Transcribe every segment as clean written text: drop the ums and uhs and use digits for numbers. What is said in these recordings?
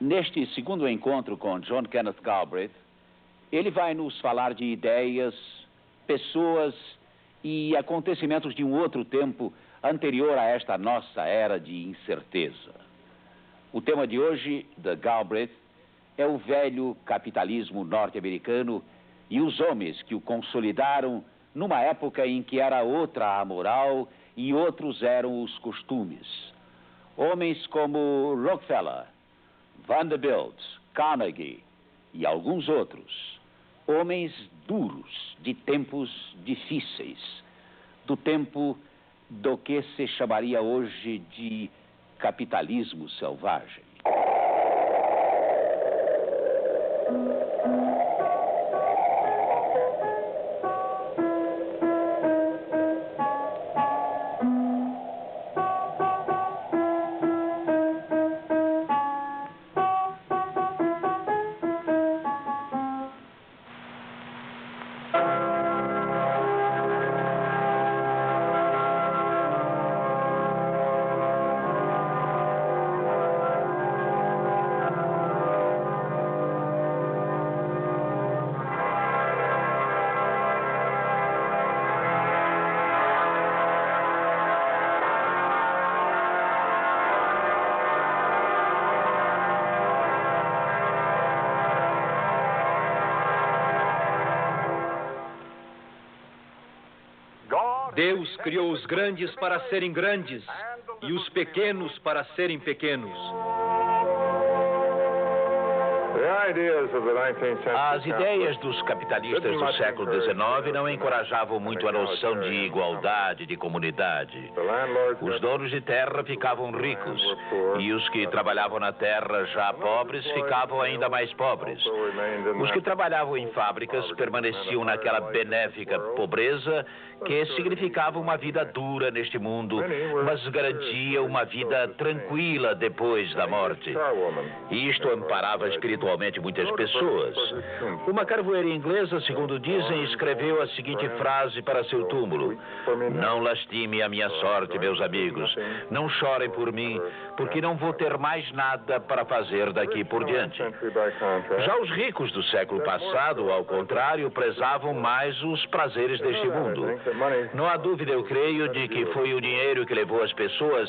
Neste segundo encontro com John Kenneth Galbraith, ele vai nos falar de ideias, pessoas e acontecimentos de um outro tempo anterior a esta nossa era de incerteza. O tema de hoje, de Galbraith, é o velho capitalismo norte-americano e os homens que o consolidaram numa época em que era outra a moral e outros eram os costumes. Homens como Rockefeller, Vanderbilt, Carnegie e alguns outros. Homens duros de tempos difíceis, do tempo do que se chamaria hoje de capitalismo selvagem. Deus criou os grandes para serem grandes e os pequenos para serem pequenos. As ideias dos capitalistas do século XIX não encorajavam muito a noção de igualdade, de comunidade. Os donos de terra ficavam ricos e os que trabalhavam na terra já pobres ficavam ainda mais pobres. Os que trabalhavam em fábricas permaneciam naquela benéfica pobreza que significava uma vida dura neste mundo, mas garantia uma vida tranquila depois da morte. E isto amparava espiritualmente muitas pessoas. Uma carvoeira inglesa, segundo dizem, escreveu a seguinte frase para seu túmulo: "Não lastime a minha sorte, meus amigos. Não chorem por mim, porque não vou ter mais nada para fazer daqui por diante." Já os ricos do século passado, ao contrário, prezavam mais os prazeres deste mundo. Não há dúvida, eu creio, de que foi o dinheiro que levou as pessoas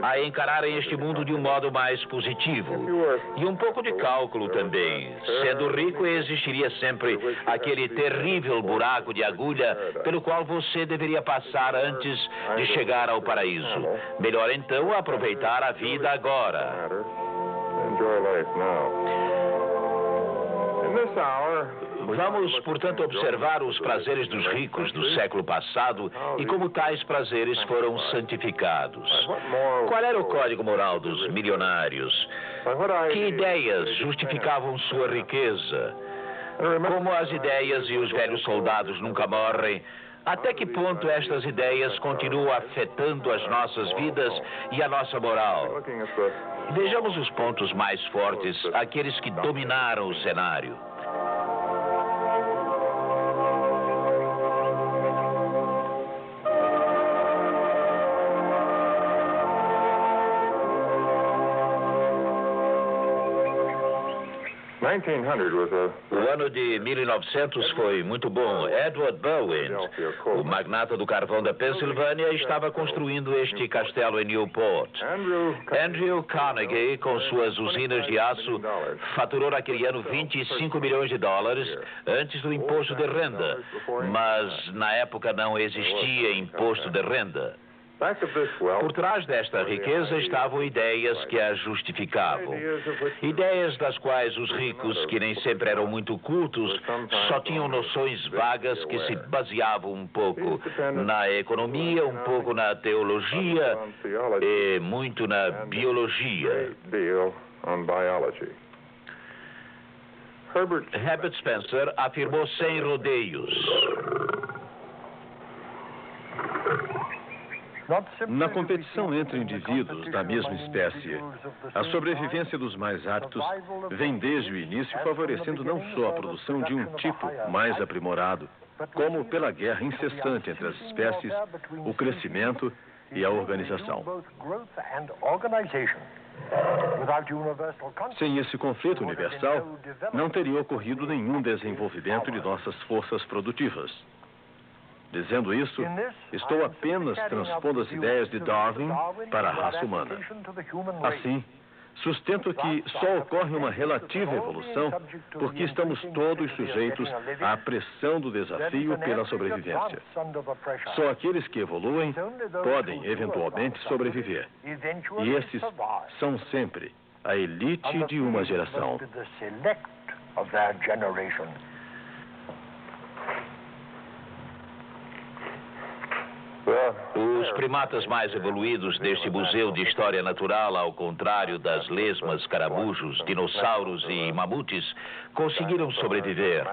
a encararem este mundo de um modo mais positivo. E um pouco de cálculo também. Sendo rico, existiria sempre aquele terrível buraco de agulha pelo qual você deveria passar antes de chegar ao paraíso. Melhor então aproveitar a vida agora. Vamos, portanto, observar os prazeres dos ricos do século passado e como tais prazeres foram santificados. Qual era o código moral dos milionários? Que ideias justificavam sua riqueza? Como as ideias e os velhos soldados nunca morrem, até que ponto estas ideias continuam afetando as nossas vidas e a nossa moral? Vejamos os pontos mais fortes, aqueles que dominaram o cenário. O ano de 1900 foi muito bom. Edward Bowen, o magnata do carvão da Pensilvânia, estava construindo este castelo em Newport. Andrew Carnegie, com suas usinas de aço, faturou naquele ano 25 milhões de dólares antes do imposto de renda. Mas na época não existia imposto de renda. Por trás desta riqueza estavam ideias que a justificavam. Ideias das quais os ricos, que nem sempre eram muito cultos, só tinham noções vagas que se baseavam um pouco na economia, um pouco na teologia e muito na biologia. Herbert Spencer afirmou sem rodeios: na competição entre indivíduos da mesma espécie, a sobrevivência dos mais aptos vem desde o início favorecendo não só a produção de um tipo mais aprimorado, como pela guerra incessante entre as espécies, o crescimento e a organização. Sem esse conflito universal, não teria ocorrido nenhum desenvolvimento de nossas forças produtivas. Dizendo isso, estou apenas transpondo as ideias de Darwin para a raça humana. Assim, sustento que só ocorre uma relativa evolução porque estamos todos sujeitos à pressão do desafio pela sobrevivência. Só aqueles que evoluem podem, eventualmente, sobreviver. E esses são sempre a elite de uma geração. Os primatas mais evoluídos deste Museu de História Natural, ao contrário das lesmas, caramujos, dinossauros e mamutes, conseguiram sobreviver.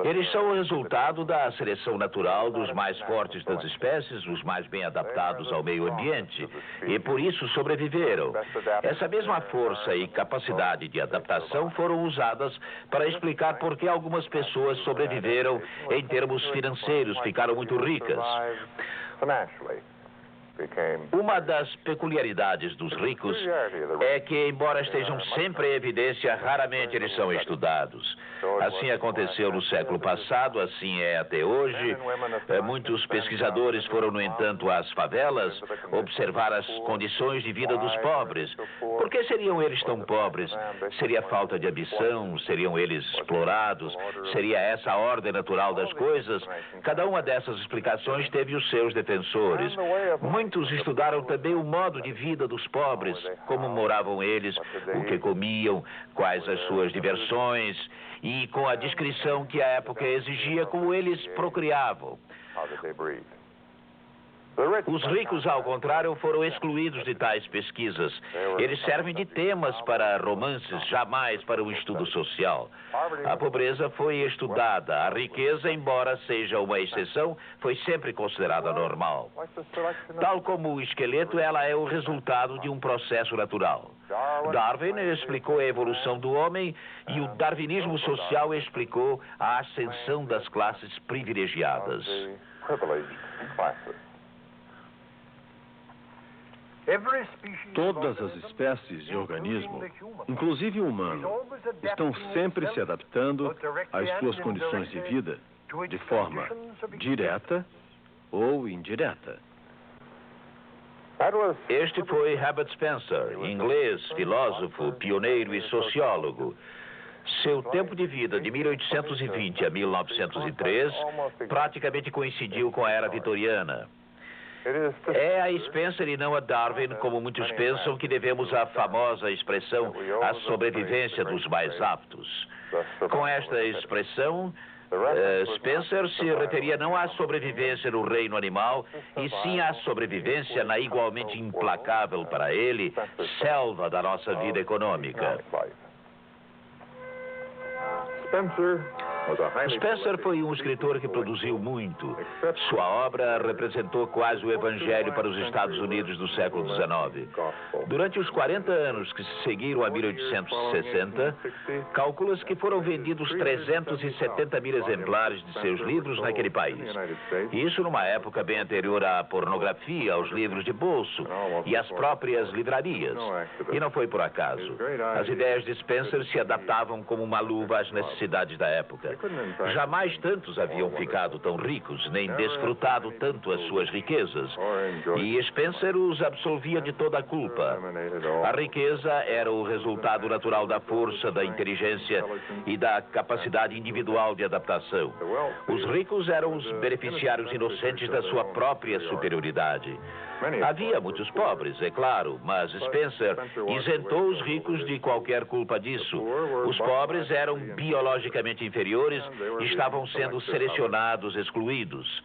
Eles são o resultado da seleção natural dos mais fortes das espécies, os mais bem adaptados ao meio ambiente, e por isso sobreviveram. Essa mesma força e capacidade de adaptação foram usadas para explicar por que algumas pessoas sobreviveram em termos financeiros, ficaram muito ricas. Uma das peculiaridades dos ricos é que, embora estejam sempre em evidência, raramente eles são estudados. Assim aconteceu no século passado, assim é até hoje. Muitos pesquisadores foram, no entanto, às favelas observar as condições de vida dos pobres. Por que seriam eles tão pobres? Seria falta de ambição? Seriam eles explorados? Seria essa a ordem natural das coisas? Cada uma dessas explicações teve os seus defensores. Muitos estudaram também o modo de vida dos pobres, como moravam eles, o que comiam, quais as suas diversões, e com a descrição que a época exigia, como eles procriavam. Os ricos, ao contrário, foram excluídos de tais pesquisas. Eles servem de temas para romances, jamais para o estudo social. A pobreza foi estudada. A riqueza, embora seja uma exceção, foi sempre considerada normal. Tal como o esqueleto, ela é o resultado de um processo natural. Darwin explicou a evolução do homem e o darwinismo social explicou a ascensão das classes privilegiadas. Todas as espécies de organismo, inclusive o humano, estão sempre se adaptando às suas condições de vida de forma direta ou indireta. Este foi Herbert Spencer, inglês, filósofo, pioneiro e sociólogo. Seu tempo de vida, de 1820 a 1903, praticamente coincidiu com a Era Vitoriana. É a Spencer e não a Darwin, como muitos pensam, que devemos a famosa expressão a sobrevivência dos mais aptos. Com esta expressão, Spencer se referia não à sobrevivência no reino animal, e sim à sobrevivência na igualmente implacável para ele selva da nossa vida econômica. Spencer foi um escritor que produziu muito. Sua obra representou quase o evangelho para os Estados Unidos do século XIX. Durante os 40 anos que se seguiram a 1860, calcula-se que foram vendidos 370 mil exemplares de seus livros naquele país. Isso numa época bem anterior à pornografia, aos livros de bolso e às próprias livrarias. E não foi por acaso. As ideias de Spencer se adaptavam como uma luva às necessidades da época. Jamais tantos haviam ficado tão ricos, nem desfrutado tanto as suas riquezas. E Spencer os absolvia de toda a culpa. A riqueza era o resultado natural da força, da inteligência e da capacidade individual de adaptação. Os ricos eram os beneficiários inocentes da sua própria superioridade. Havia muitos pobres, é claro, mas Spencer isentou os ricos de qualquer culpa disso. Os pobres eram biologicamente inferiores e estavam sendo selecionados, excluídos.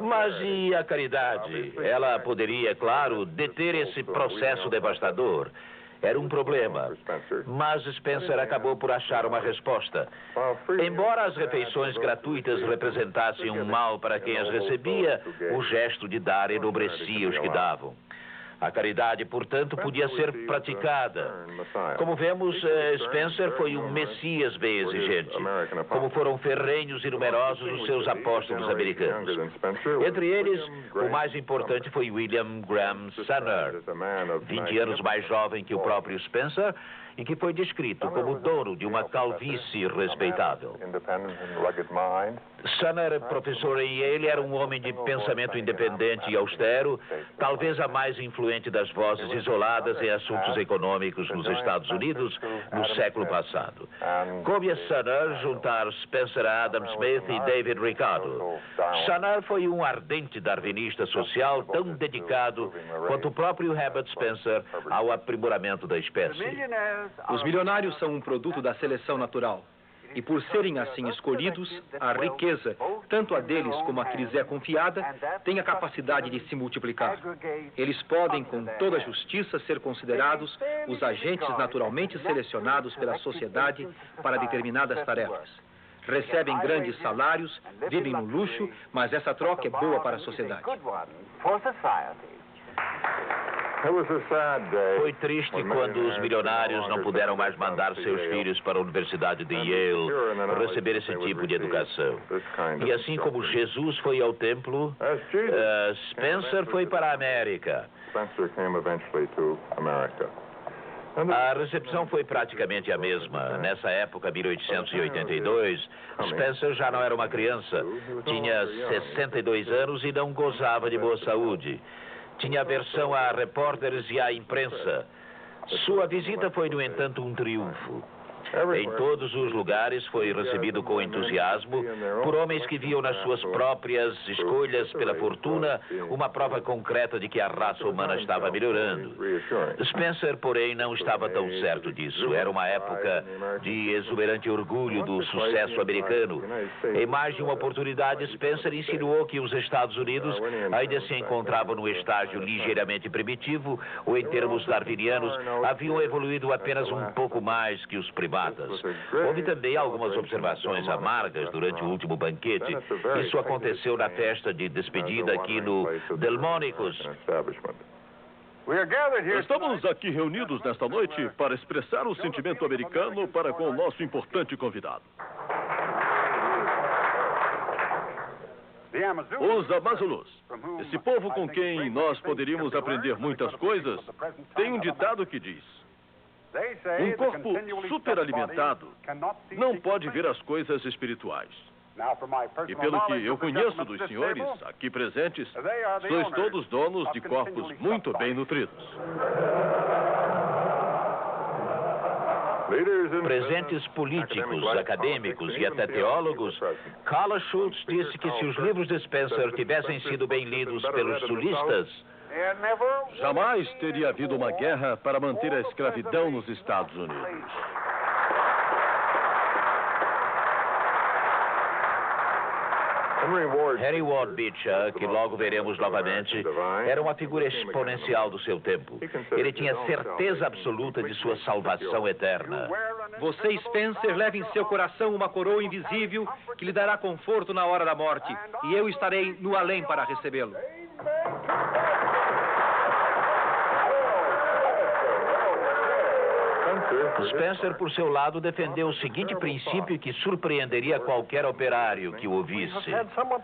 Mas e a caridade? Ela poderia, é claro, deter esse processo devastador. Era um problema, mas Spencer acabou por achar uma resposta. Embora as refeições gratuitas representassem um mal para quem as recebia, o gesto de dar enobrecia os que davam. A caridade, portanto, podia ser praticada. Como vemos, Spencer foi um Messias bem exigente, como foram ferrenhos e numerosos os seus apóstolos americanos. Entre eles, o mais importante foi William Graham Sumner, 20 anos mais jovem que o próprio Spencer, e que foi descrito como dono de uma calvície respeitável. Sumner, professor em Yale, era um homem de pensamento independente e austero, talvez a mais influente das vozes isoladas em assuntos econômicos nos Estados Unidos no século passado. Coube a Sumner juntar Spencer Adam Smith e David Ricardo. Sumner foi um ardente darwinista social tão dedicado quanto o próprio Herbert Spencer ao aprimoramento da espécie. Os milionários são um produto da seleção natural. E por serem assim escolhidos, a riqueza, tanto a deles como a que lhes é confiada, tem a capacidade de se multiplicar. Eles podem, com toda justiça, ser considerados os agentes naturalmente selecionados pela sociedade para determinadas tarefas. Recebem grandes salários, vivem no luxo, mas essa troca é boa para a sociedade. Foi triste quando os milionários não puderam mais mandar seus filhos para a Universidade de Yale receber esse tipo de educação. E assim como Jesus foi ao templo, Spencer foi para a América. A recepção foi praticamente a mesma. Nessa época, 1882, Spencer já não era uma criança. Tinha 62 anos e não gozava de boa saúde. Tinha aversão a repórteres e à imprensa. Sua visita foi, no entanto, um triunfo. Em todos os lugares foi recebido com entusiasmo por homens que viam nas suas próprias escolhas pela fortuna uma prova concreta de que a raça humana estava melhorando. Spencer, porém, não estava tão certo disso. Era uma época de exuberante orgulho do sucesso americano. Em mais de uma oportunidade, Spencer insinuou que os Estados Unidos ainda se encontravam num estágio ligeiramente primitivo, ou em termos darwinianos, haviam evoluído apenas um pouco mais que os primatas. Houve também algumas observações amargas durante o último banquete. Isso aconteceu na festa de despedida aqui no Delmonico's. Estamos aqui reunidos nesta noite para expressar o sentimento americano para com o nosso importante convidado. Os Amazulus, esse povo com quem nós poderíamos aprender muitas coisas, tem um ditado que diz: um corpo superalimentado não pode ver as coisas espirituais. E pelo que eu conheço dos senhores aqui presentes, sois todos donos de corpos muito bem nutridos. Presentes políticos, acadêmicos e até teólogos, Carla Schultz disse que se os livros de Spencer tivessem sido bem lidos pelos sulistas, jamais teria havido uma guerra para manter a escravidão nos Estados Unidos. Henry Ward Beecher, que logo veremos novamente, era uma figura exponencial do seu tempo. Ele tinha certeza absoluta de sua salvação eterna. Você, Spencer, leva em seu coração uma coroa invisível que lhe dará conforto na hora da morte, e eu estarei no além para recebê-lo. Spencer, por seu lado, defendeu o seguinte princípio que surpreenderia qualquer operário que o ouvisse.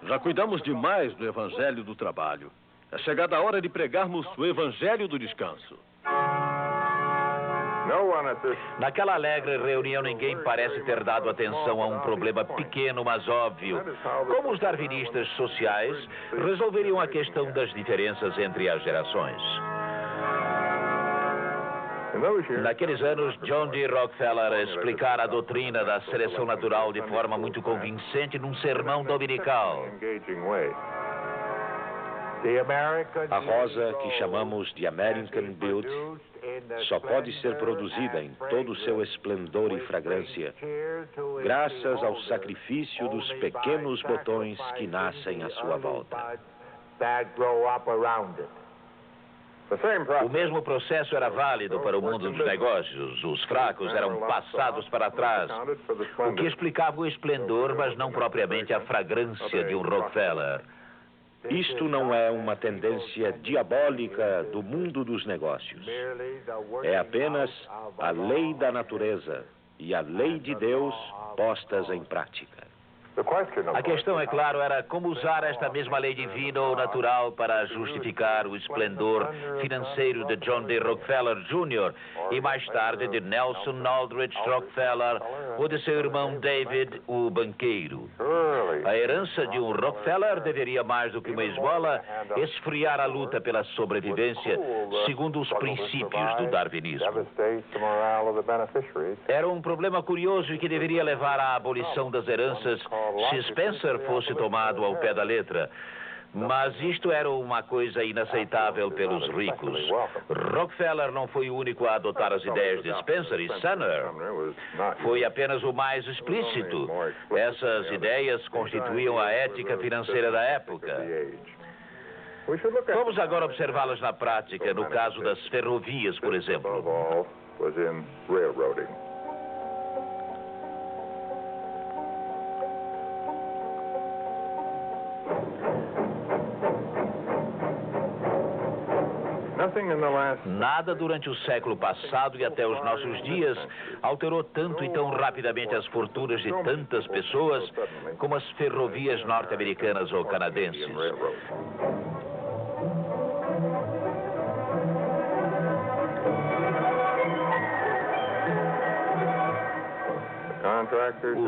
Já cuidamos demais do Evangelho do trabalho. É chegada a hora de pregarmos o Evangelho do descanso. Naquela alegre reunião, ninguém parece ter dado atenção a um problema pequeno, mas óbvio. Como os darwinistas sociais resolveriam a questão das diferenças entre as gerações? Naqueles anos, John D. Rockefeller explicara a doutrina da seleção natural de forma muito convincente num sermão dominical. A rosa que chamamos de American Beauty só pode ser produzida em todo o seu esplendor e fragrância graças ao sacrifício dos pequenos botões que nascem à sua volta. O mesmo processo era válido para o mundo dos negócios. Os fracos eram passados para trás, o que explicava o esplendor, mas não propriamente a fragrância de um Rockefeller. Isto não é uma tendência diabólica do mundo dos negócios. É apenas a lei da natureza e a lei de Deus postas em prática. A questão, é claro, era como usar esta mesma lei divina ou natural para justificar o esplendor financeiro de John D. Rockefeller Jr. e mais tarde de Nelson Aldrich Rockefeller ou de seu irmão David, o banqueiro. A herança de um Rockefeller deveria, mais do que uma esmola, esfriar a luta pela sobrevivência segundo os princípios do darwinismo. Era um problema curioso e que deveria levar à abolição das heranças se Spencer fosse tomado ao pé da letra. Mas isto era uma coisa inaceitável pelos ricos. Rockefeller não foi o único a adotar as ideias de Spencer e Sumner. Foi apenas o mais explícito. Essas ideias constituíam a ética financeira da época. Vamos agora observá-las na prática, no caso das ferrovias, por exemplo. Nada durante o século passado e até os nossos dias alterou tanto e tão rapidamente as fortunas de tantas pessoas como as ferrovias norte-americanas ou canadenses.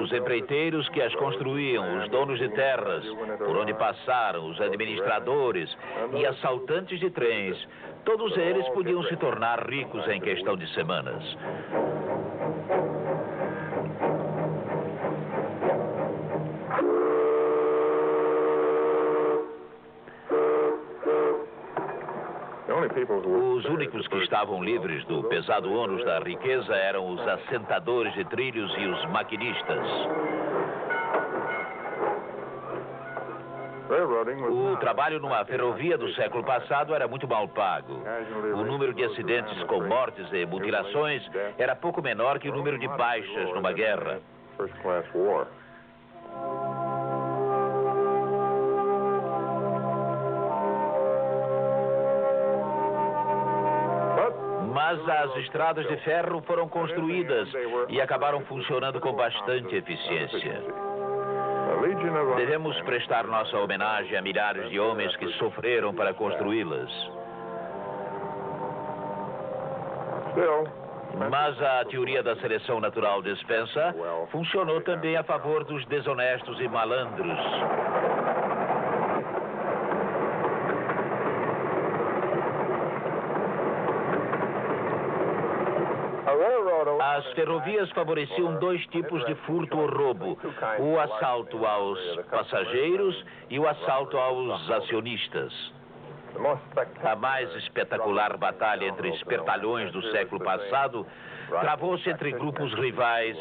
Os empreiteiros que as construíam, os donos de terras, por onde passaram, os administradores e assaltantes de trens, todos eles podiam se tornar ricos em questão de semanas. Os únicos que estavam livres do pesado ônus da riqueza eram os assentadores de trilhos e os maquinistas. O trabalho numa ferrovia do século passado era muito mal pago. O número de acidentes com mortes e mutilações era pouco menor que o número de baixas numa guerra. Mas as estradas de ferro foram construídas e acabaram funcionando com bastante eficiência. Devemos prestar nossa homenagem a milhares de homens que sofreram para construí-las. Mas a teoria da seleção natural de Spencer funcionou também a favor dos desonestos e malandros. As ferrovias favoreciam dois tipos de furto ou roubo: o assalto aos passageiros e o assalto aos acionistas. A mais espetacular batalha entre espertalhões do século passado travou-se entre grupos rivais,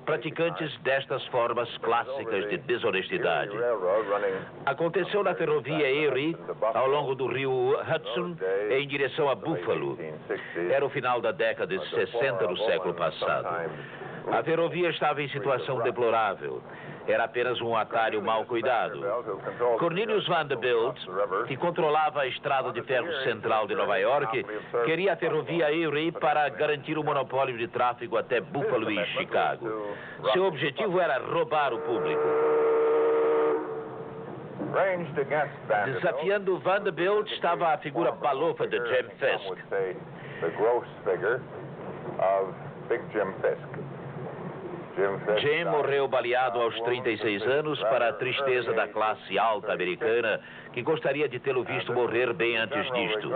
praticantes destas formas clássicas de desonestidade. Aconteceu na ferrovia Erie, ao longo do rio Hudson, em direção a Buffalo. Era o final da década de 60 do século passado. A ferrovia estava em situação deplorável. Era apenas um atalho mal cuidado. Cornelius Vanderbilt, que controlava a estrada de ferro central de Nova York, queria a ferrovia Erie para garantir o monopólio de tráfego até Buffalo e Chicago. Seu objetivo era roubar o público. Desafiando Vanderbilt estava a figura balofa de Jim Fisk. Jim morreu baleado aos 36 anos para a tristeza da classe alta americana, que gostaria de tê-lo visto morrer bem antes disto.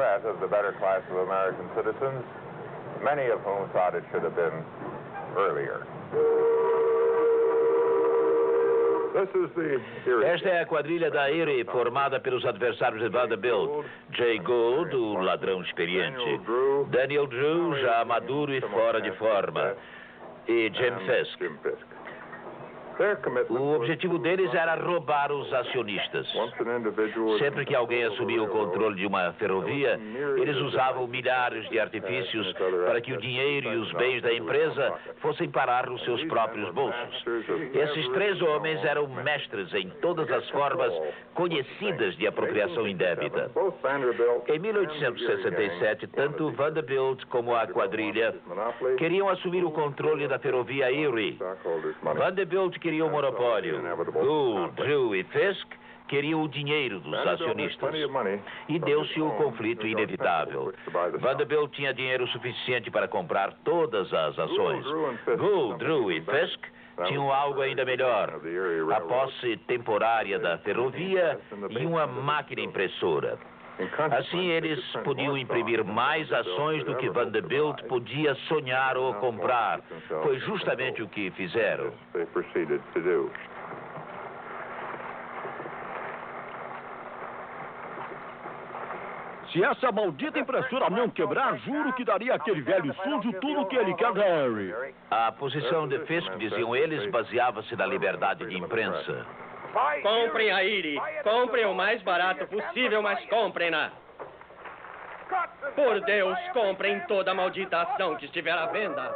Esta é a quadrilha da Erie, formada pelos adversários de Vanderbilt: Jay Gould, o ladrão experiente; Daniel Drew, já maduro e fora de forma; e Jim Fisk. O objetivo deles era roubar os acionistas. Sempre que alguém assumia o controle de uma ferrovia, eles usavam milhares de artifícios para que o dinheiro e os bens da empresa fossem parar nos seus próprios bolsos. Esses três homens eram mestres em todas as formas conhecidas de apropriação indébita. Em 1867, tanto Vanderbilt como a quadrilha queriam assumir o controle da ferrovia Erie. Vanderbilt queria o monopólio. Gould, Drew e Fisk queriam o dinheiro dos acionistas. E deu-se o conflito inevitável. Vanderbilt tinha dinheiro suficiente para comprar todas as ações. Gould, Drew e Fisk tinham algo ainda melhor: a posse temporária da ferrovia e uma máquina impressora. Assim, eles podiam imprimir mais ações do que Vanderbilt podia sonhar ou comprar. Foi justamente o que fizeram. Se essa maldita impressora não quebrar, juro que daria àquele velho sujo tudo o que ele quer, Harry. A posição de Fisk, diziam eles, baseava-se na liberdade de imprensa. Comprem a Erie. Comprem o mais barato possível, mas comprem-na. Por Deus, comprem toda a maldita ação que estiver à venda.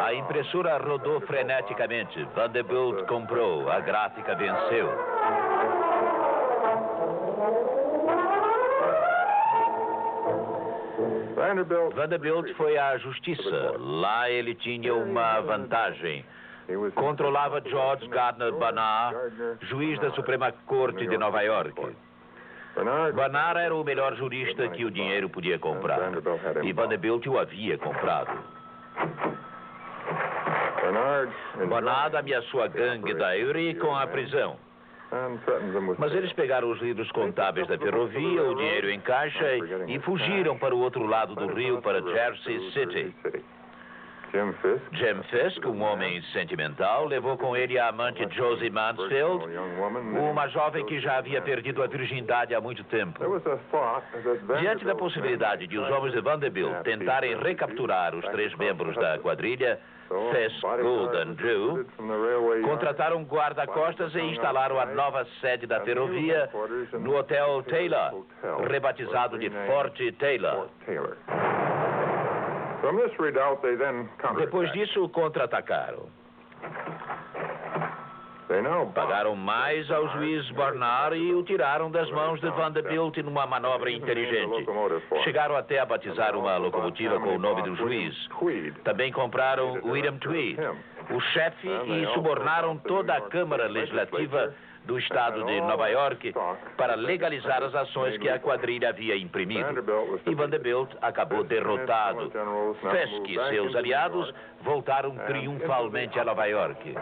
A impressora rodou freneticamente. Vanderbilt comprou. A gráfica venceu. Vanderbilt foi à justiça. Lá ele tinha uma vantagem. Controlava George Gardner Barnard, juiz da Suprema Corte de Nova York. Barnard era o melhor jurista que o dinheiro podia comprar. E Vanderbilt o havia comprado. Barnard ameaçou a gangue da Erie com a prisão. Mas eles pegaram os livros contábeis da ferrovia, o dinheiro em caixa e fugiram para o outro lado do rio, para Jersey City. Jim Fisk, um homem sentimental, levou com ele a amante Josie Mansfield, uma jovem que já havia perdido a virgindade há muito tempo. Diante da possibilidade de os homens de Vanderbilt tentarem recapturar os três membros da quadrilha, Fisk, Gould e Drew, contrataram guarda-costas e instalaram a nova sede da ferrovia no Hotel Taylor, rebatizado de Forte Taylor. Depois disso, contra-atacaram. Pagaram mais ao juiz Barnard e o tiraram das mãos de Vanderbilt numa manobra inteligente. Chegaram até a batizar uma locomotiva com o nome do juiz. Também compraram William Tweed, o chefe, e subornaram toda a Câmara Legislativa do estado de Nova York para legalizar as ações que a quadrilha havia imprimido. E Vanderbilt acabou derrotado. Fisk e seus aliados voltaram triunfalmente a Nova York.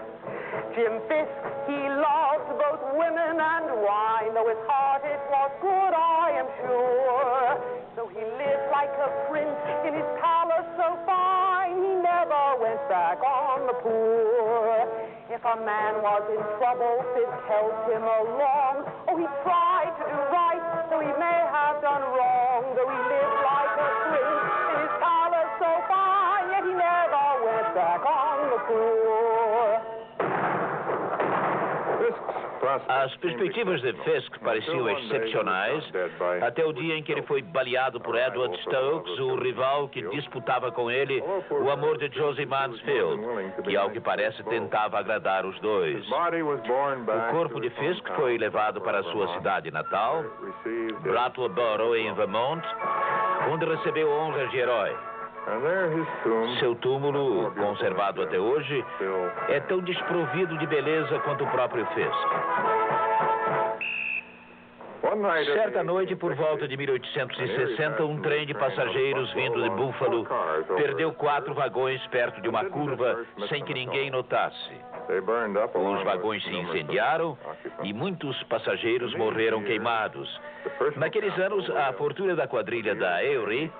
Jim Fisk, he loved both women and wine, though his heart it was good, I am sure. So he lived like a prince in his palace so fine, he never went back on the poor. If a man was in trouble, Fisk helped him along. Oh, he tried to do right, though he may have done wrong. Though he lived like a prince in his palace so fine, yet he never went back on the poor. As perspectivas de Fisk pareciam excepcionais até o dia em que ele foi baleado por Edward Stokes, o rival que disputava com ele o amor de Josie Mansfield, que, ao que parece, tentava agradar os dois. O corpo de Fisk foi levado para a sua cidade natal, Brattleboro, em Vermont, onde recebeu honras de herói. Seu túmulo, conservado até hoje, é tão desprovido de beleza quanto o próprio Fisk. Certa noite, por volta de 1860, um trem de passageiros vindo de Buffalo perdeu 4 vagões perto de uma curva sem que ninguém notasse. Os vagões se incendiaram e muitos passageiros morreram queimados. Naqueles anos, a fortuna da quadrilha da Erie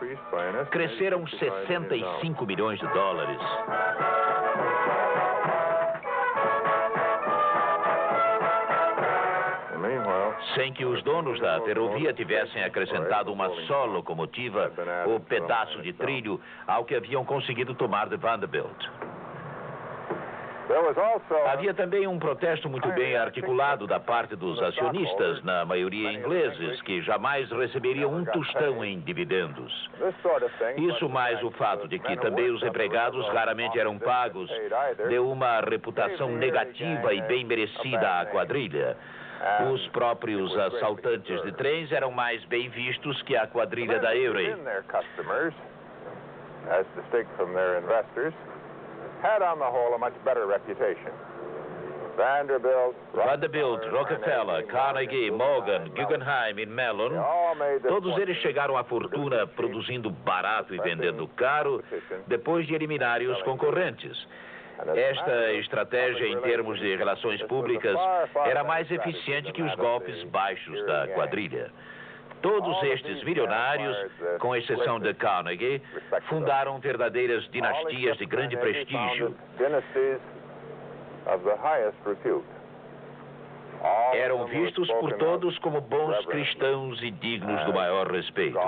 cresceram 65 milhões de dólares. Sem que os donos da ferrovia tivessem acrescentado uma só locomotiva ou pedaço de trilho ao que haviam conseguido tomar de Vanderbilt. Havia também um protesto muito bem articulado da parte dos acionistas, na maioria ingleses, que jamais receberiam um tostão em dividendos. Isso, mais o fato de que também os empregados raramente eram pagos, deu uma reputação negativa e bem merecida à quadrilha. Os próprios assaltantes de trens eram mais bem vistos que a quadrilha da Erie. Vanderbilt, Rockefeller, Carnegie, Morgan, Guggenheim e Mellon, todos eles chegaram à fortuna produzindo barato e vendendo caro, depois de eliminarem os concorrentes. Esta estratégia, em termos de relações públicas, era mais eficiente que os golpes baixos da quadrilha. Todos estes milionários, com exceção de Carnegie, fundaram verdadeiras dinastias de grande prestígio. Eram vistos por todos como bons cristãos e dignos do maior respeito.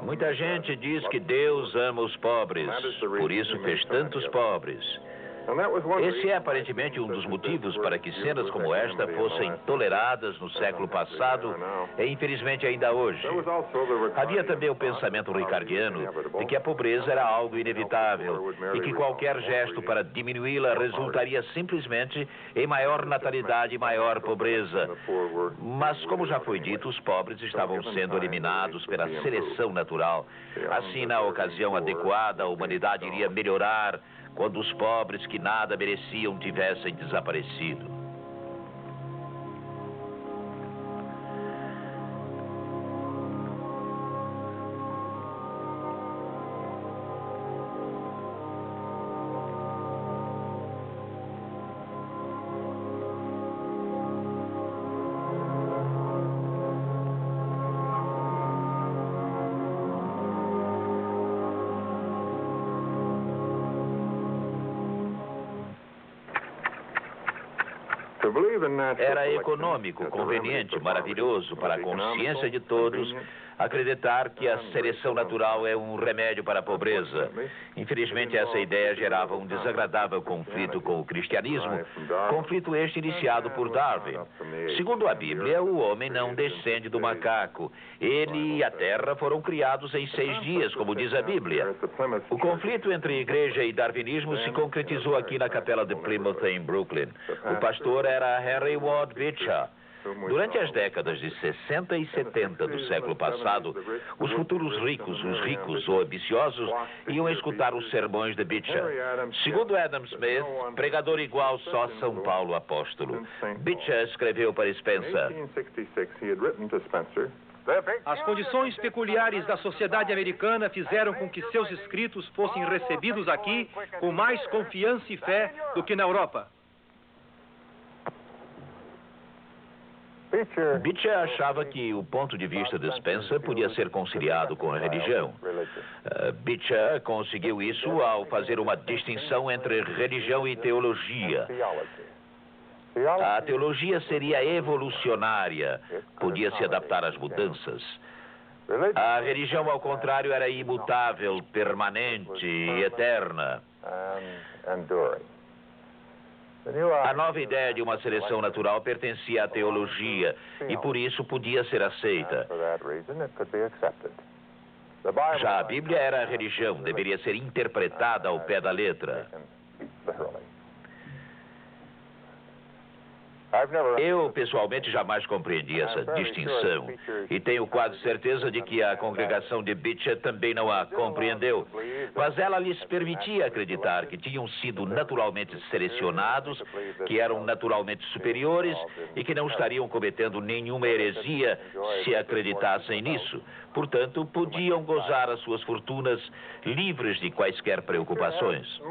Muita gente diz que Deus ama os pobres, por isso fez tantos pobres. Esse é aparentemente um dos motivos para que cenas como esta fossem toleradas no século passado e infelizmente ainda hoje. Havia também o pensamento ricardiano de que a pobreza era algo inevitável e que qualquer gesto para diminuí-la resultaria simplesmente em maior natalidade e maior pobreza. Mas, como já foi dito, os pobres estavam sendo eliminados pela seleção natural. Assim, na ocasião adequada, a humanidade iria melhorar quando os pobres que nada mereciam tivessem desaparecido. Era econômico, conveniente, maravilhoso para a consciência de todos acreditar que a seleção natural é um remédio para a pobreza. Infelizmente, essa ideia gerava um desagradável conflito com o cristianismo, conflito este iniciado por Darwin. Segundo a Bíblia, o homem não descende do macaco. Ele e a terra foram criados em 6 dias, como diz a Bíblia. O conflito entre igreja e darwinismo se concretizou aqui na capela de Plymouth, em Brooklyn. O pastor era Henry Ward Beecher. Durante as décadas de 60 e 70 do século passado, os futuros ricos, os ricos ou ambiciosos, iam escutar os sermões de Beecher. Segundo Adam Smith, pregador igual só São Paulo apóstolo. Beecher escreveu para Spencer: as condições peculiares da sociedade americana fizeram com que seus escritos fossem recebidos aqui com mais confiança e fé do que na Europa. Beecher achava que o ponto de vista de Spencer podia ser conciliado com a religião. Beecher conseguiu isso ao fazer uma distinção entre religião e teologia. A teologia seria evolucionária, podia se adaptar às mudanças. A religião, ao contrário, era imutável, permanente e eterna. A nova ideia de uma seleção natural pertencia à teologia e, por isso, podia ser aceita. Já a Bíblia era a religião, deveria ser interpretada ao pé da letra. Eu, pessoalmente, jamais compreendi essa distinção e tenho quase certeza de que a congregação de Beecher também não a compreendeu. Mas ela lhes permitia acreditar que tinham sido naturalmente selecionados, que eram naturalmente superiores e que não estariam cometendo nenhuma heresia se acreditassem nisso. Portanto, podiam gozar as suas fortunas livres de quaisquer preocupações.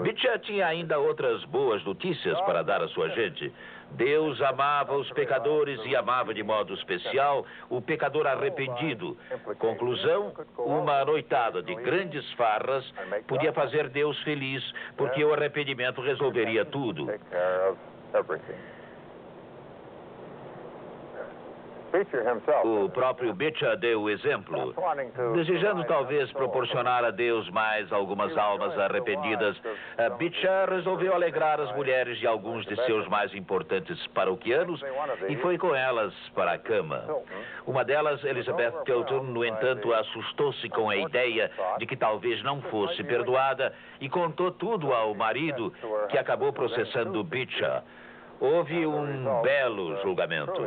Beecher tinha ainda outras boas notícias para dar à sua gente. Deus amava os pecadores e amava de modo especial o pecador arrependido. Conclusão, uma noitada de grandes farras podia fazer Deus feliz, porque o arrependimento resolveria tudo. O próprio Beecher deu o exemplo. Desejando talvez proporcionar a Deus mais algumas almas arrependidas, Beecher resolveu alegrar as mulheres de alguns de seus mais importantes paroquianos e foi com elas para a cama. Uma delas, Elizabeth Tilton, no entanto, assustou-se com a ideia de que talvez não fosse perdoada e contou tudo ao marido, que acabou processando Beecher. Houve um belo julgamento.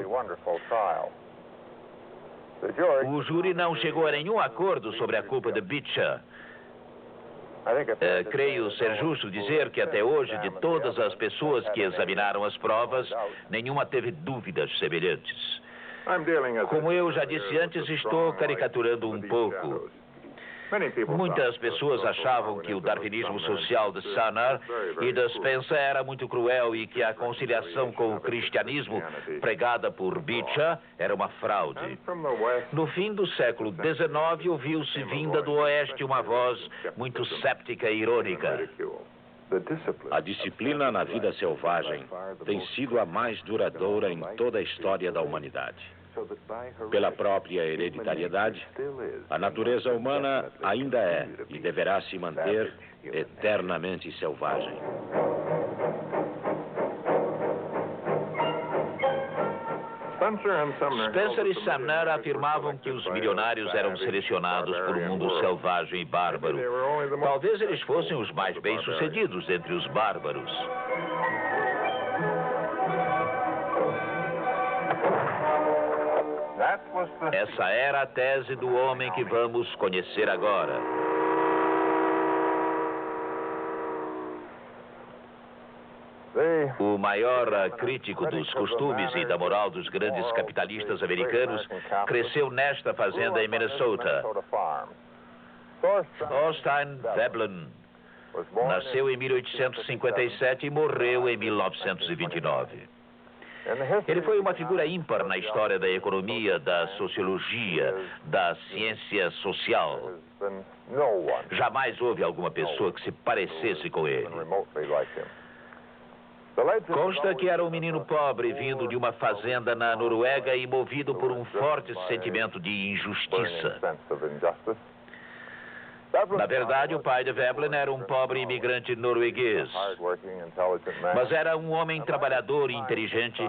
O júri não chegou a nenhum acordo sobre a culpa de Beecher. Creio ser justo dizer que até hoje, de todas as pessoas que examinaram as provas, nenhuma teve dúvidas semelhantes. Como eu já disse antes, estou caricaturando um pouco. Muitas pessoas achavam que o darwinismo social de Sumner e de Spencer era muito cruel e que a conciliação com o cristianismo pregada por Beecher era uma fraude. No fim do século XIX, ouviu-se vinda do Oeste uma voz muito séptica e irônica. A disciplina na vida selvagem tem sido a mais duradoura em toda a história da humanidade. Pela própria hereditariedade, a natureza humana ainda é e deverá se manter eternamente selvagem. Spencer e Sumner afirmavam que os milionários eram selecionados por um mundo selvagem e bárbaro. Talvez eles fossem os mais bem-sucedidos entre os bárbaros. Essa era a tese do homem que vamos conhecer agora. O maior crítico dos costumes e da moral dos grandes capitalistas americanos cresceu nesta fazenda em Minnesota. Thorstein Veblen nasceu em 1857 e morreu em 1929. Ele foi uma figura ímpar na história da economia, da sociologia, da ciência social. Jamais houve alguma pessoa que se parecesse com ele. Consta que era um menino pobre vindo de uma fazenda na Noruega e movido por um forte sentimento de injustiça. Na verdade, o pai de Veblen era um pobre imigrante norueguês, mas era um homem trabalhador e inteligente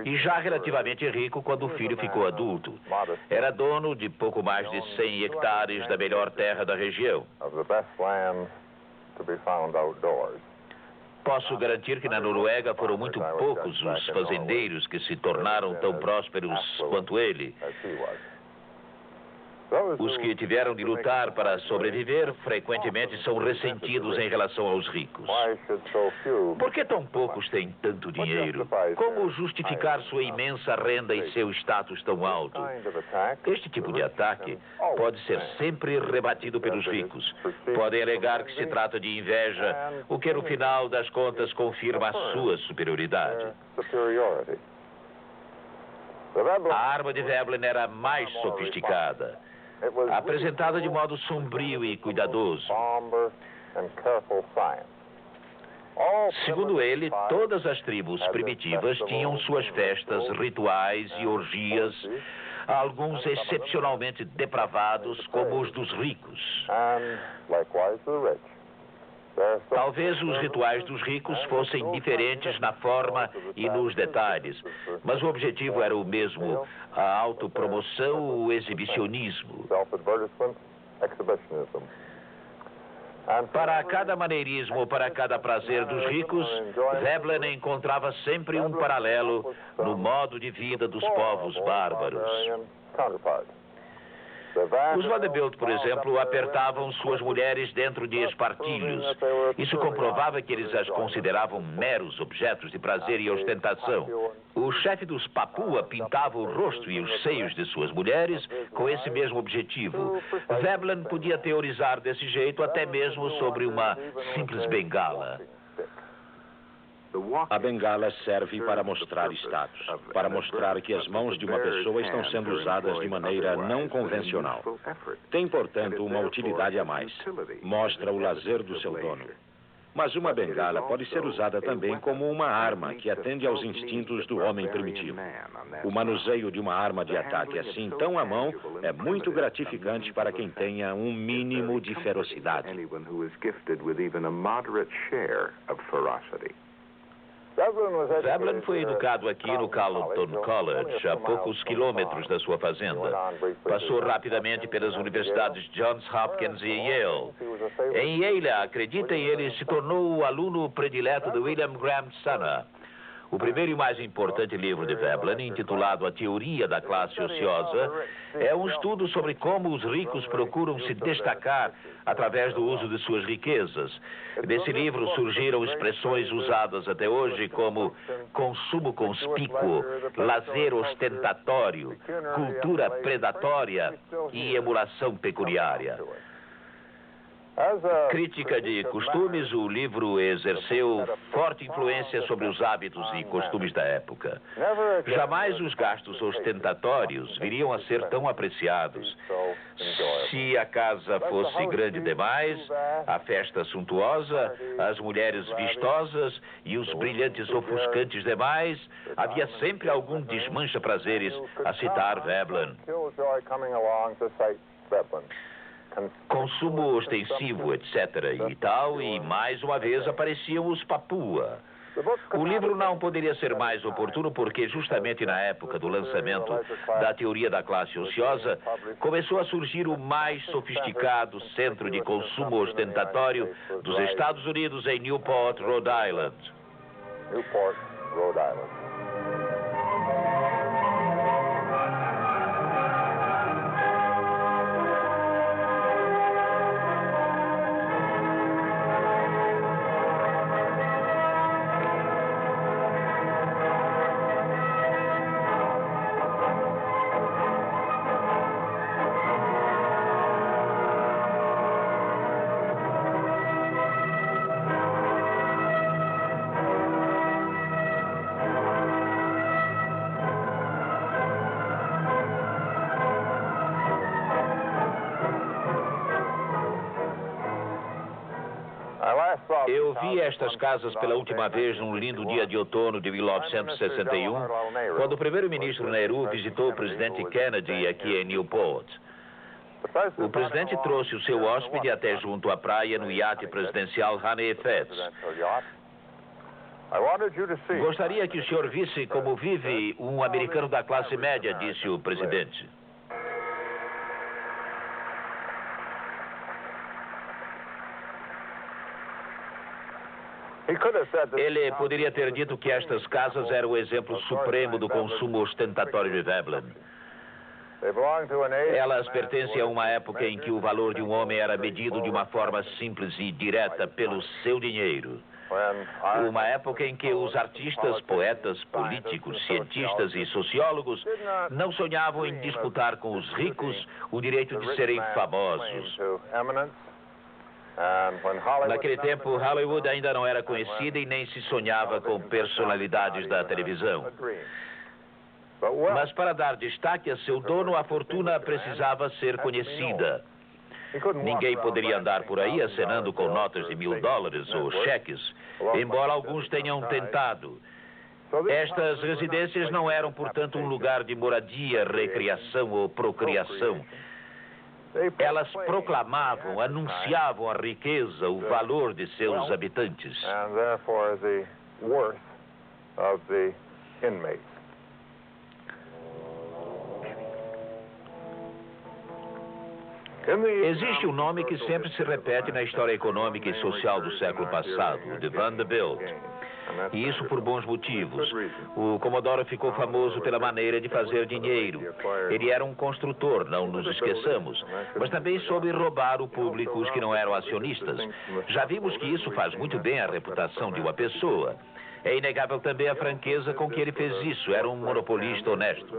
e já relativamente rico quando o filho ficou adulto. Era dono de pouco mais de 100 hectares da melhor terra da região. Posso garantir que na Noruega foram muito poucos os fazendeiros que se tornaram tão prósperos quanto ele. Os que tiveram de lutar para sobreviver frequentemente são ressentidos em relação aos ricos. Por que tão poucos têm tanto dinheiro? Como justificar sua imensa renda e seu status tão alto? Este tipo de ataque pode ser sempre rebatido pelos ricos. Podem alegar que se trata de inveja, o que no final das contas confirma a sua superioridade. A arma de Veblen era mais sofisticada, apresentada de modo sombrio e cuidadoso. Segundo ele, todas as tribos primitivas tinham suas festas, rituais e orgias, a alguns excepcionalmente depravados, como os dos ricos. Talvez os rituais dos ricos fossem diferentes na forma e nos detalhes, mas o objetivo era o mesmo, a autopromoção, o exibicionismo. Para cada maneirismo, para cada prazer dos ricos, Veblen encontrava sempre um paralelo no modo de vida dos povos bárbaros. Os Vanderbilt, por exemplo, apertavam suas mulheres dentro de espartilhos. Isso comprovava que eles as consideravam meros objetos de prazer e ostentação. O chefe dos Papua pintava o rosto e os seios de suas mulheres com esse mesmo objetivo. Veblen podia teorizar desse jeito até mesmo sobre uma simples bengala. A bengala serve para mostrar status, para mostrar que as mãos de uma pessoa estão sendo usadas de maneira não convencional. Tem, portanto, uma utilidade a mais. Mostra o lazer do seu dono. Mas uma bengala pode ser usada também como uma arma que atende aos instintos do homem primitivo. O manuseio de uma arma de ataque assim tão à mão é muito gratificante para quem tenha um mínimo de ferocidade. Veblen foi educado aqui no Carleton College, a poucos quilômetros da sua fazenda. Passou rapidamente pelas universidades Johns Hopkins e Yale. Em Yale, acreditem, ele se tornou o aluno predileto de William Graham Sumner. O primeiro e mais importante livro de Veblen, intitulado A Teoria da Classe Ociosa, é um estudo sobre como os ricos procuram se destacar através do uso de suas riquezas. Desse livro surgiram expressões usadas até hoje como consumo conspícuo, lazer ostentatório, cultura predatória e emulação pecuniária. Crítica de costumes, o livro exerceu forte influência sobre os hábitos e costumes da época. Jamais os gastos ostentatórios viriam a ser tão apreciados. Se a casa fosse grande demais, a festa suntuosa, as mulheres vistosas e os brilhantes ofuscantes demais, havia sempre algum desmancha-prazeres a citar Veblen. Consumo ostensivo, etc. e tal, e mais uma vez apareciam os Papua. O livro não poderia ser mais oportuno porque justamente na época do lançamento da teoria da classe ociosa, começou a surgir o mais sofisticado centro de consumo ostentatório dos Estados Unidos em Newport, Rhode Island. Eu vi estas casas pela última vez num lindo dia de outono de 1961, quando o primeiro-ministro Nehru visitou o presidente Kennedy aqui em Newport. O presidente trouxe o seu hóspede até junto à praia no iate presidencial Honey Fats. Gostaria que o senhor visse como vive um americano da classe média, disse o presidente. Ele poderia ter dito que estas casas eram o exemplo supremo do consumo ostentatório de Veblen. Elas pertencem a uma época em que o valor de um homem era medido de uma forma simples e direta pelo seu dinheiro. Uma época em que os artistas, poetas, políticos, cientistas e sociólogos não sonhavam em disputar com os ricos o direito de serem famosos. Naquele tempo, Hollywood ainda não era conhecida e nem se sonhava com personalidades da televisão. Mas para dar destaque a seu dono, a fortuna precisava ser conhecida. Ninguém poderia andar por aí acenando com notas de $1000 ou cheques, embora alguns tenham tentado. Estas residências não eram, portanto, um lugar de moradia, recreação ou procriação. Elas proclamavam, anunciavam a riqueza, o valor de seus habitantes. Existe um nome que sempre se repete na história econômica e social do século passado, o de Vanderbilt. E isso por bons motivos. O Comodoro ficou famoso pela maneira de fazer dinheiro. Ele era um construtor, não nos esqueçamos, mas também soube roubar o público, os que não eram acionistas. Já vimos que isso faz muito bem à reputação de uma pessoa. É inegável também a franqueza com que ele fez isso. Era um monopolista honesto.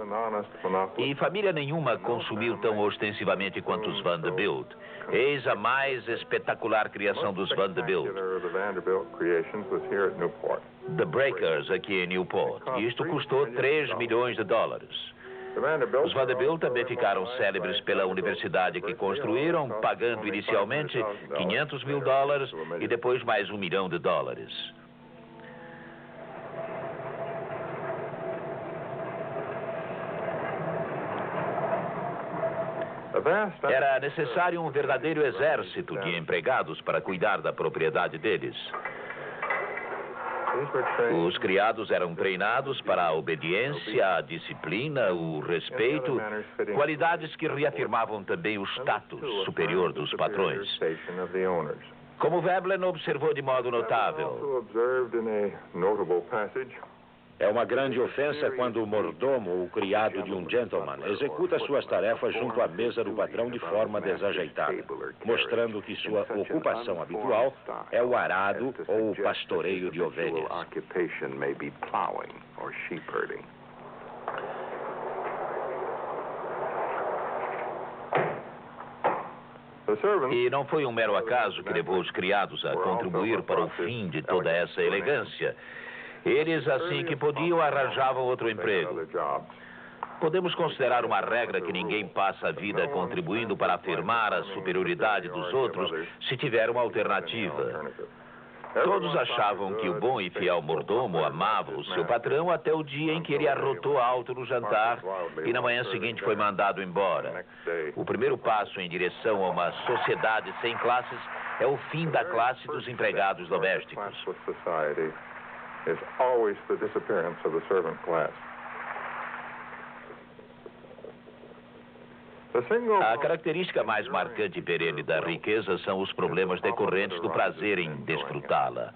E família nenhuma consumiu tão ostensivamente quanto os Vanderbilt. Eis a mais espetacular criação dos Vanderbilt. The Breakers, aqui em Newport. Isto custou $3 milhões. Os Vanderbilt também ficaram célebres pela universidade que construíram, pagando inicialmente $500 mil e depois mais $1 milhão. Era necessário um verdadeiro exército de empregados para cuidar da propriedade deles. Os criados eram treinados para a obediência, a disciplina, o respeito, qualidades que reafirmavam também o status superior dos patrões. Como Veblen observou de modo notável, é uma grande ofensa quando o mordomo, o criado de um gentleman, executa suas tarefas junto à mesa do patrão de forma desajeitada, mostrando que sua ocupação habitual é o arado ou o pastoreio de ovelhas. E não foi um mero acaso que levou os criados a contribuir para o fim de toda essa elegância. Eles, assim que podiam, arranjavam outro emprego. Podemos considerar uma regra que ninguém passa a vida contribuindo para afirmar a superioridade dos outros se tiver uma alternativa. Todos achavam que o bom e fiel mordomo amava o seu patrão até o dia em que ele arrotou alto no jantar e na manhã seguinte foi mandado embora. O primeiro passo em direção a uma sociedade sem classes é o fim da classe dos empregados domésticos. Is always the disappearance of the servant class. A característica mais marcante e perene da riqueza são os problemas decorrentes do prazer em desfrutá-la.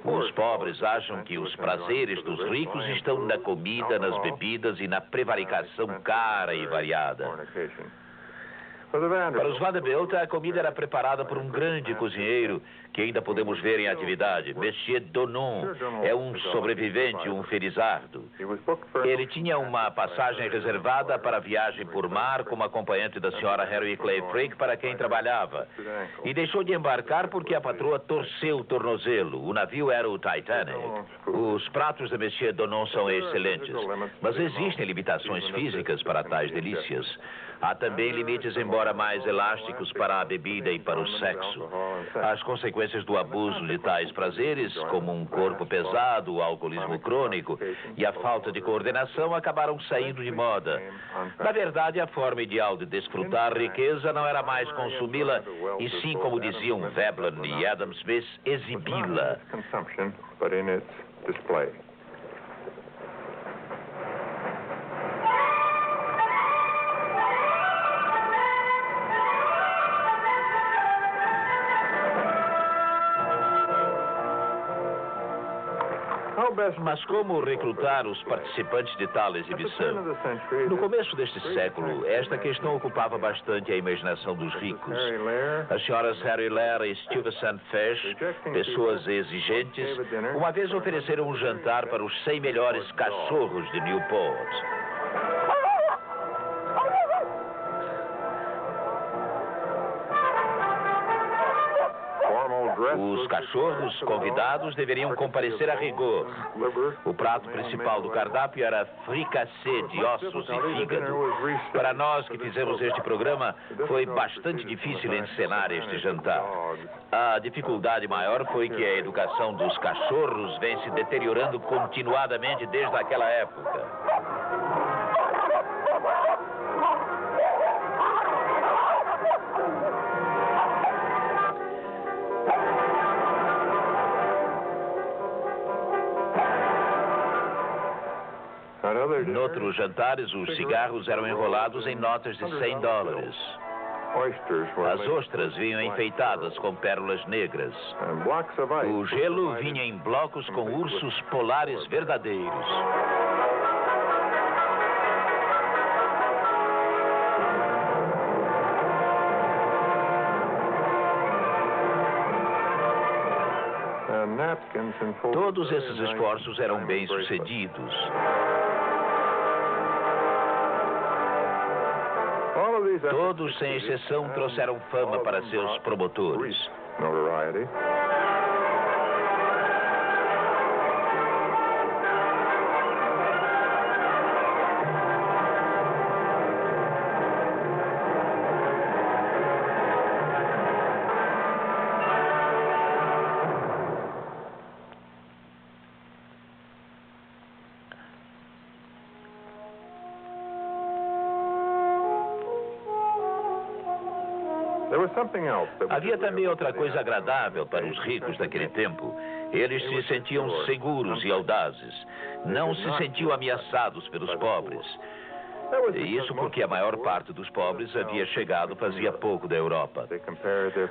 Os pobres acham que os prazeres dos ricos estão na comida, nas bebidas e na prevaricação cara e variada. Para os Vanderbilt, a comida era preparada por um grande cozinheiro que ainda podemos ver em atividade. Monsieur Donon é um sobrevivente, um felizardo. Ele tinha uma passagem reservada para a viagem por mar como acompanhante da senhora Harry Clay Frick, para quem trabalhava. E deixou de embarcar porque a patroa torceu o tornozelo. O navio era o Titanic. Os pratos de Monsieur Donon são excelentes, mas existem limitações físicas para tais delícias. Há também limites, embora mais elásticos, para a bebida e para o sexo. As consequências do abuso de tais prazeres, como um corpo pesado, o alcoolismo crônico e a falta de coordenação, acabaram saindo de moda. Na verdade, a forma ideal de desfrutar a riqueza não era mais consumi-la, e sim, como diziam Veblen e Adam Smith, exibi-la. Mas como recrutar os participantes de tal exibição? No começo deste século, esta questão ocupava bastante a imaginação dos ricos. As senhoras Harry Lair e Stuyvesant Fish, pessoas exigentes, uma vez ofereceram um jantar para os 100 melhores cachorros de Newport. Os cachorros convidados deveriam comparecer a rigor. O prato principal do cardápio era fricassê de ossos e fígado. Para nós que fizemos este programa, foi bastante difícil encenar este jantar. A dificuldade maior foi que a educação dos cachorros vem se deteriorando continuadamente desde aquela época. Noutros jantares, os cigarros eram enrolados em notas de $100. As ostras vinham enfeitadas com pérolas negras. O gelo vinha em blocos com ursos polares verdadeiros. Todos esses esforços eram bem-sucedidos. Todos, sem exceção, trouxeram fama para seus promotores. Havia também outra coisa agradável para os ricos daquele tempo. Eles se sentiam seguros e audazes. Não se sentiam ameaçados pelos pobres. E isso porque a maior parte dos pobres havia chegado fazia pouco da Europa.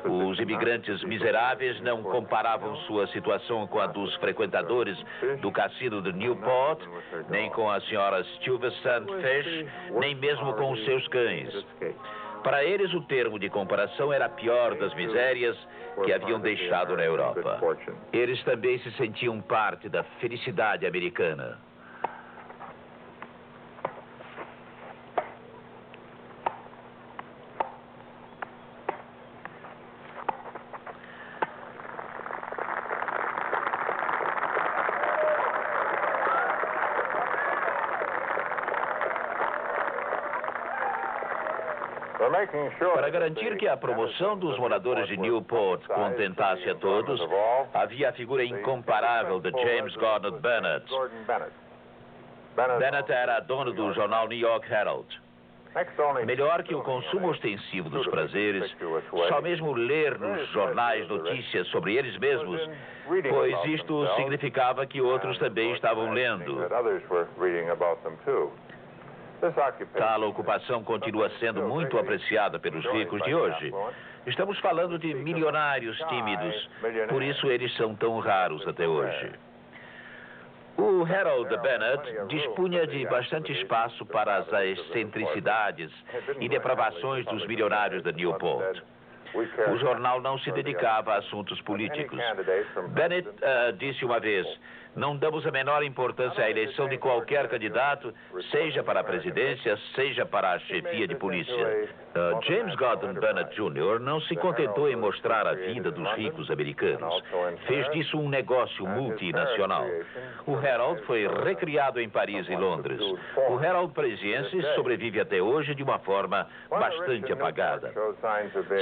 Os imigrantes miseráveis não comparavam sua situação com a dos frequentadores do cassino de Newport, nem com a senhora Stuyvesant Fish, nem mesmo com os seus cães. Para eles, o termo de comparação era a pior das misérias que haviam deixado na Europa. Eles também se sentiam parte da felicidade americana. Para garantir que a promoção dos moradores de Newport contentasse a todos, havia a figura incomparável de James Gordon Bennett. Bennett era dono do jornal New York Herald. Melhor que o consumo ostensivo dos prazeres, só mesmo ler nos jornais notícias sobre eles mesmos, pois isto significava que outros também estavam lendo. Tal ocupação continua sendo muito apreciada pelos ricos de hoje. Estamos falando de milionários tímidos, por isso eles são tão raros até hoje. O Harold Bennett dispunha de bastante espaço para as excentricidades e depravações dos milionários de Newport. O jornal não se dedicava a assuntos políticos. Bennett disse uma vez: não damos a menor importância à eleição de qualquer candidato, seja para a presidência, seja para a chefia de polícia. James Gordon Bennett Jr. não se contentou em mostrar a vida dos ricos americanos. Fez disso um negócio multinacional. O Herald foi recriado em Paris e Londres. O Herald parisiense sobrevive até hoje de uma forma bastante apagada.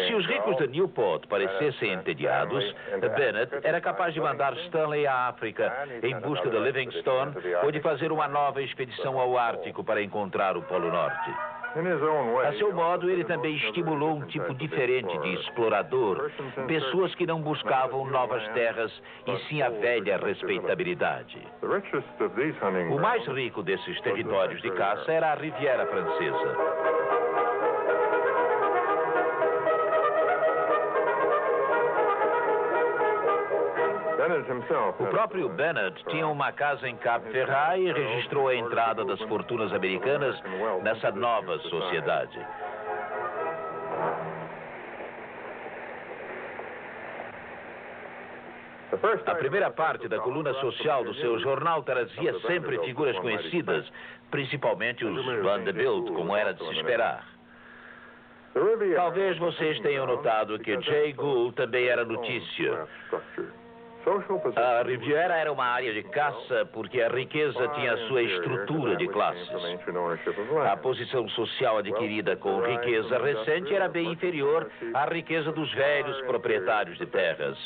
Se os ricos de Newport parecessem entediados, Bennett era capaz de mandar Stanley à África em busca de Livingstone ou de fazer uma nova expedição ao Ártico para encontrar o Polo Norte. A seu modo, ele também estimulou um tipo diferente de explorador, pessoas que não buscavam novas terras e sim a velha respeitabilidade. O mais rico desses territórios de caça era a Riviera Francesa. O próprio Bennett tinha uma casa em Cap Ferrat e registrou a entrada das fortunas americanas nessa nova sociedade. A primeira parte da coluna social do seu jornal trazia sempre figuras conhecidas, principalmente os Vanderbilt, como era de se esperar. Talvez vocês tenham notado que Jay Gould também era notícia. A Riviera era uma área de caça porque a riqueza tinha sua estrutura de classes. A posição social adquirida com riqueza recente era bem inferior à riqueza dos velhos proprietários de terras.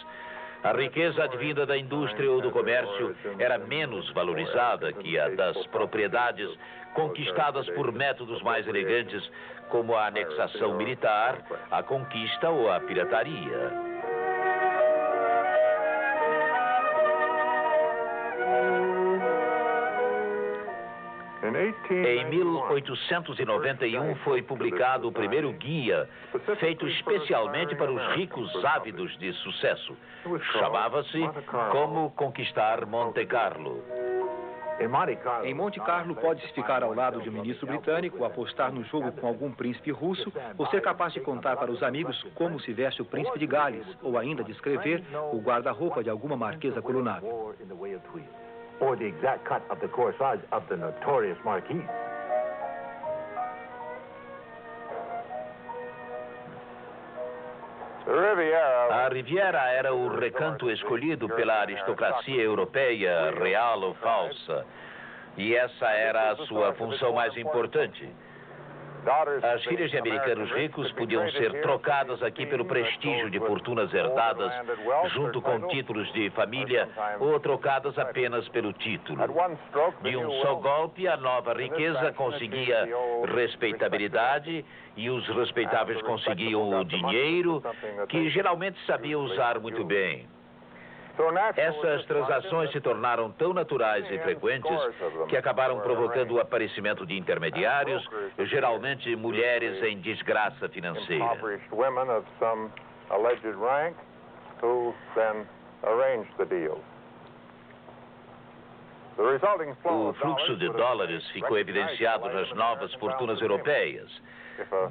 A riqueza advinda da indústria ou do comércio era menos valorizada que a das propriedades conquistadas por métodos mais elegantes, como a anexação militar, a conquista ou a pirataria. Em 1891 foi publicado o primeiro guia, feito especialmente para os ricos ávidos de sucesso. Chamava-se Como Conquistar Monte Carlo. Em Monte Carlo, pode-se ficar ao lado de um ministro britânico, apostar no jogo com algum príncipe russo, ou ser capaz de contar para os amigos como se veste o príncipe de Gales, ou ainda descrever o guarda-roupa de alguma marquesa colunada. Or the exact cut of the corsage of the notorious Marquis. A Riviera era o recanto escolhido pela aristocracia europeia, real ou falsa, e essa era a sua função mais importante. As filhas de americanos ricos podiam ser trocadas aqui pelo prestígio de fortunas herdadas, junto com títulos de família, ou trocadas apenas pelo título. De um só golpe, a nova riqueza conseguia respeitabilidade e os respeitáveis conseguiam o dinheiro, que geralmente sabia usar muito bem. Essas transações se tornaram tão naturais e frequentes que acabaram provocando o aparecimento de intermediários, geralmente mulheres em desgraça financeira. O fluxo de dólares ficou evidenciado nas novas fortunas europeias.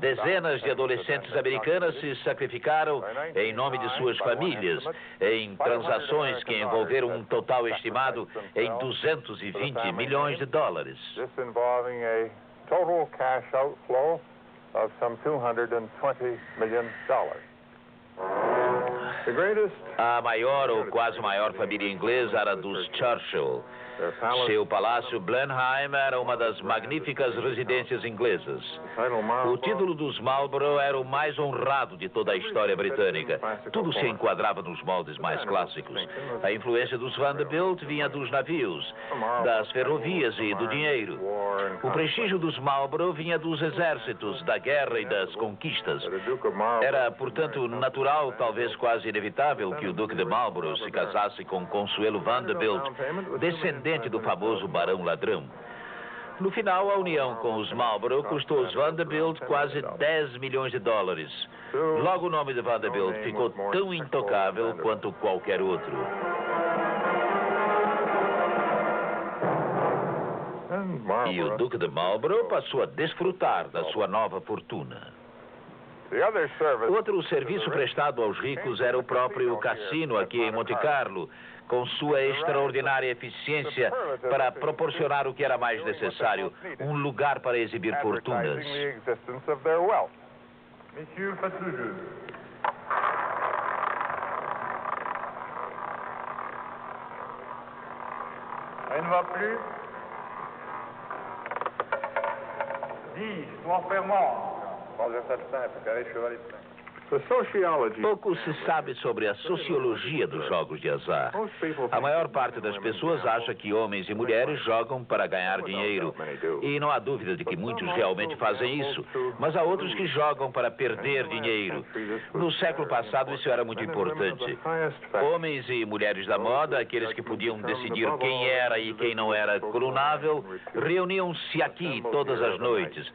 Dezenas de adolescentes americanas se sacrificaram em nome de suas famílias em transações que envolveram um total estimado em 220 milhões de dólares. A maior ou quase maior família inglesa era a dos Churchill. Seu palácio Blenheim era uma das magníficas residências inglesas. O título dos Marlborough era o mais honrado de toda a história britânica. Tudo se enquadrava nos moldes mais clássicos. A influência dos Vanderbilt vinha dos navios, das ferrovias e do dinheiro. O prestígio dos Marlborough vinha dos exércitos, da guerra e das conquistas. Era, portanto, natural, talvez quase inevitável, que o Duque de Marlborough se casasse com Consuelo Vanderbilt, descendente do famoso Barão Ladrão. No final, a união com os Marlborough custou os Vanderbilt quase 10 milhões de dólares. Logo, o nome de Vanderbilt ficou tão intocável quanto qualquer outro. E o Duque de Marlborough passou a desfrutar da sua nova fortuna. Outro serviço prestado aos ricos era o próprio cassino aqui em Monte Carlo, com sua extraordinária eficiência para proporcionar o que era mais necessário, um lugar para exibir fortunas. Monsieur Fatluju. Elle ne va plus. 10, noir fermant. Transversal simple, carré cheval et plein. Pouco se sabe sobre a sociologia dos jogos de azar. A maior parte das pessoas acha que homens e mulheres jogam para ganhar dinheiro. E não há dúvida de que muitos realmente fazem isso. Mas há outros que jogam para perder dinheiro. No século passado, isso era muito importante. Homens e mulheres da moda, aqueles que podiam decidir quem era e quem não era colunável, reuniam-se aqui todas as noites.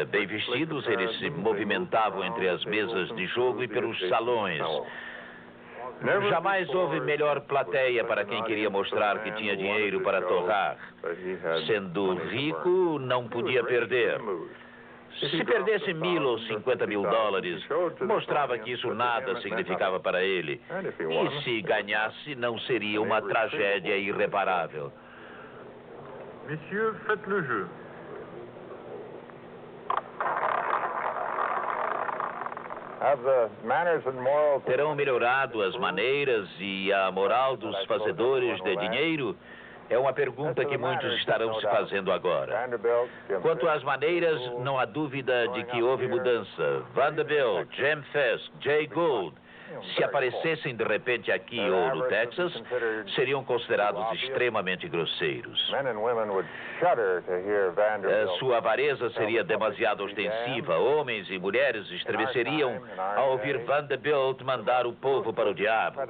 Bem vestidos, eles se movimentavam entre as mesas de jogo e pelos salões. Jamais houve melhor plateia para quem queria mostrar que tinha dinheiro para torrar. Sendo rico, não podia perder. Se perdesse 1.000 ou 50 mil dólares, mostrava que isso nada significava para ele. E se ganhasse, não seria uma tragédia irreparável. Monsieur, faites le jeu. Terão melhorado as maneiras e a moral dos fazedores de dinheiro? É uma pergunta que muitos estarão se fazendo agora. Quanto às maneiras, não há dúvida de que houve mudança. Vanderbilt, Jem Fisk, Jay Gould, se aparecessem de repente aqui ou no Texas, seriam considerados extremamente grosseiros. Sua avareza seria demasiado ostensiva. Homens e mulheres estremeceriam ao ouvir Vanderbilt mandar o povo para o diabo.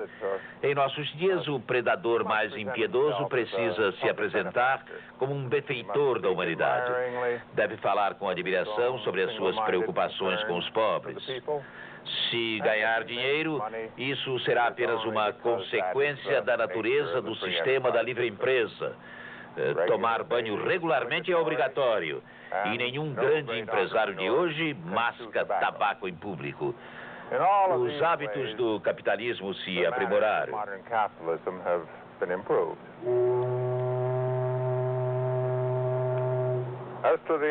Em nossos dias, o predador mais impiedoso precisa se apresentar como um benfeitor da humanidade. Deve falar com admiração sobre as suas preocupações com os pobres. Se ganhar dinheiro, isso será apenas uma consequência da natureza do sistema da livre empresa. Tomar banho regularmente é obrigatório. E nenhum grande empresário de hoje masca tabaco em público. Os hábitos do capitalismo se aprimoraram.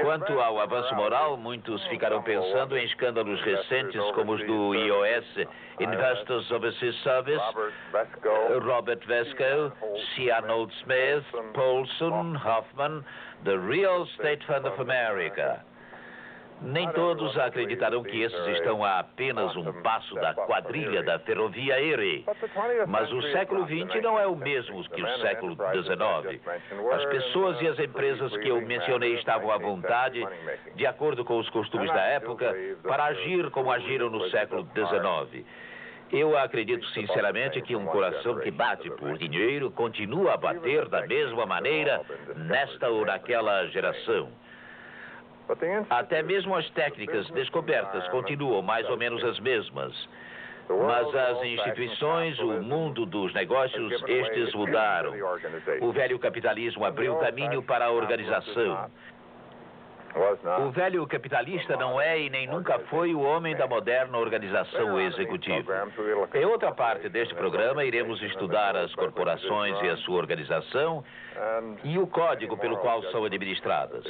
Quanto ao avanço moral, muitos ficarão pensando em escândalos recentes como os do IOS, Investors Overseas Service, Robert Vesco, C. Arnold Smith, Paulson, Hoffman, The Real Estate Fund of America. Nem todos acreditarão que esses estão a apenas um passo da quadrilha da ferrovia Erie. Mas o século XX não é o mesmo que o século XIX. As pessoas e as empresas que eu mencionei estavam à vontade, de acordo com os costumes da época, para agir como agiram no século XIX. Eu acredito sinceramente que um coração que bate por dinheiro continua a bater da mesma maneira nesta ou naquela geração. Até mesmo as técnicas descobertas continuam mais ou menos as mesmas. Mas as instituições, o mundo dos negócios, estes mudaram. O velho capitalismo abriu caminho para a organização. O velho capitalista não é e nem nunca foi o homem da moderna organização executiva. Em outra parte deste programa, iremos estudar as corporações e a sua organização e o código pelo qual são administradas.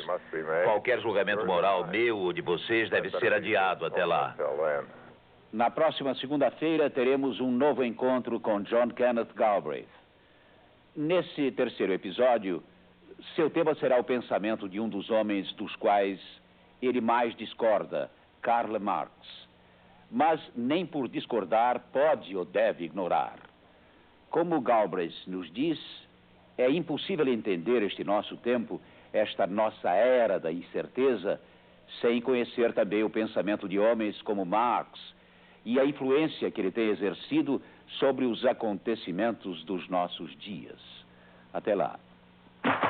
Qualquer julgamento moral meu ou de vocês deve ser adiado até lá. Na próxima segunda-feira, teremos um novo encontro com John Kenneth Galbraith. Nesse terceiro episódio, seu tema será o pensamento de um dos homens dos quais ele mais discorda, Karl Marx. Mas nem por discordar pode ou deve ignorar. Como Galbraith nos diz, é impossível entender este nosso tempo, esta nossa era da incerteza, sem conhecer também o pensamento de homens como Marx e a influência que ele tem exercido sobre os acontecimentos dos nossos dias. Até lá.